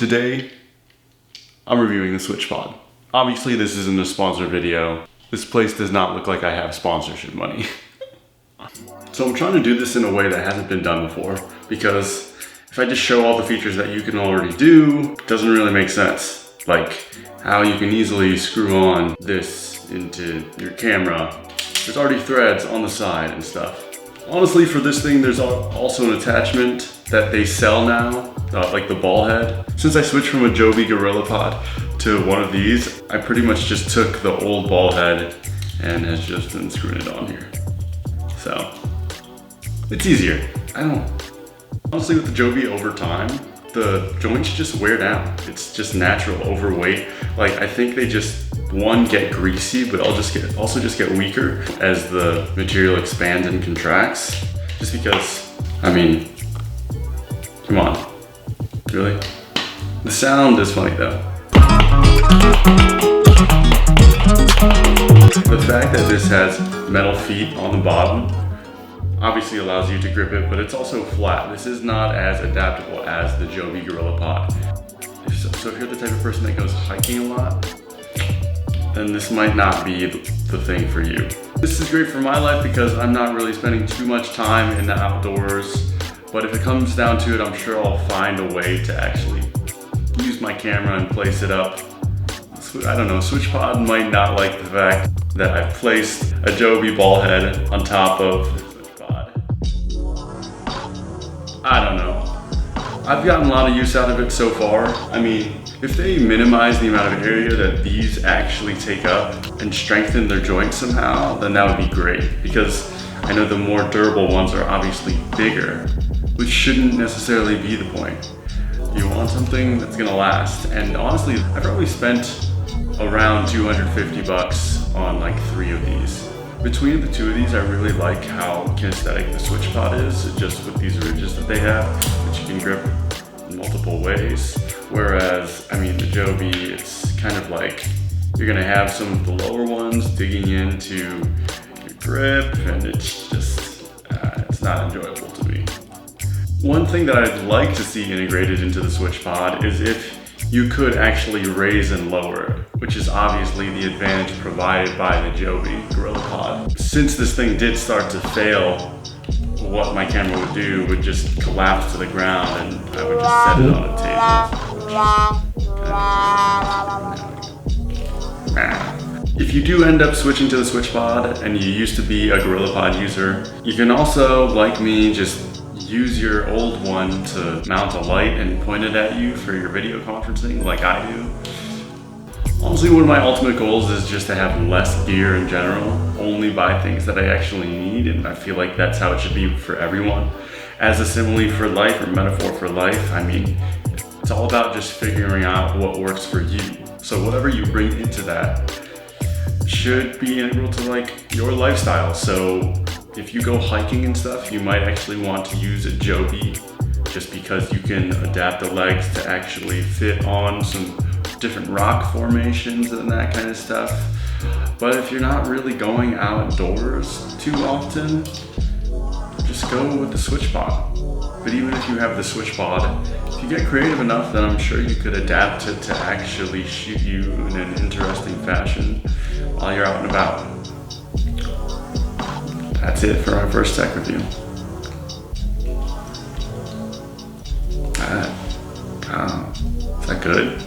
today I'm reviewing the Switchpod. Obviously this isn't a sponsored video. This place does not look like I have sponsorship money. So I'm trying to do this in a way that hasn't been done before, because if I just show all the features that you can already do, it doesn't really make sense. Like how you can easily screw on this into your camera. There's already threads on the side and stuff. Honestly, for this thing, there's also an attachment that they sell now, like the ball head. Since I switched from a Joby GorillaPod to one of these, I pretty much just took the old ball head and has just been screwing it on here. So, it's easier. Honestly, with the Joby over time, the joints just wear down. It's just natural overweight. Like, I think they just, one, get greasy, but also just get weaker as the material expands and contracts. Just because, I mean, come on, really? The sound is funny though. The fact that this has metal feet on the bottom obviously allows you to grip it, but it's also flat. This is not as adaptable as the Joby GorillaPod. So if you're the type of person that goes hiking a lot, then this might not be the thing for you. This is great for my life because I'm not really spending too much time in the outdoors, but if it comes down to it, I'm sure I'll find a way to actually use my camera and place it up. I don't know, Switchpod might not like the fact that I've placed a Joby ball head on top of the Switchpod. I don't know. I've gotten a lot of use out of it so far. I mean, if they minimize the amount of area that these actually take up and strengthen their joints somehow, then that would be great, because I know the more durable ones are obviously bigger, which shouldn't necessarily be the point. You want something that's gonna last. And honestly, I probably spent around 250 bucks on like 3 of these. Between the 2 of these, I really like how kinesthetic the Switchpod is, just with these ridges that they have, that you can grip in multiple ways. Whereas, I mean, the Joby, it's kind of like you're gonna have some of the lower ones digging into your grip, and it's just, it's not enjoyable to me. One thing that I'd like to see integrated into the Switchpod is if you could actually raise and lower it, which is obviously the advantage provided by the Joby GorillaPod. Since this thing did start to fail, what my camera would do would just collapse to the ground and I would just set it on a table. If you do end up switching to the Switchpod and you used to be a GorillaPod user, you can also, like me, just use your old one to mount a light and point it at you for your video conferencing like I do. Honestly, one of my ultimate goals is just to have less gear in general, only buy things that I actually need, and I feel like that's how it should be for everyone. As a simile for life or metaphor for life, I mean, it's all about just figuring out what works for you. So whatever you bring into that should be integral to like your lifestyle. So if you go hiking and stuff, you might actually want to use a Joby just because you can adapt the legs to actually fit on some different rock formations and that kind of stuff. But if you're not really going outdoors too often, just go with the Switchpod. But even if you have the Switchpod, if you get creative enough, then I'm sure you could adapt it to actually shoot you in an interesting fashion while you're out and about. That's it for our first tech review. Is that good?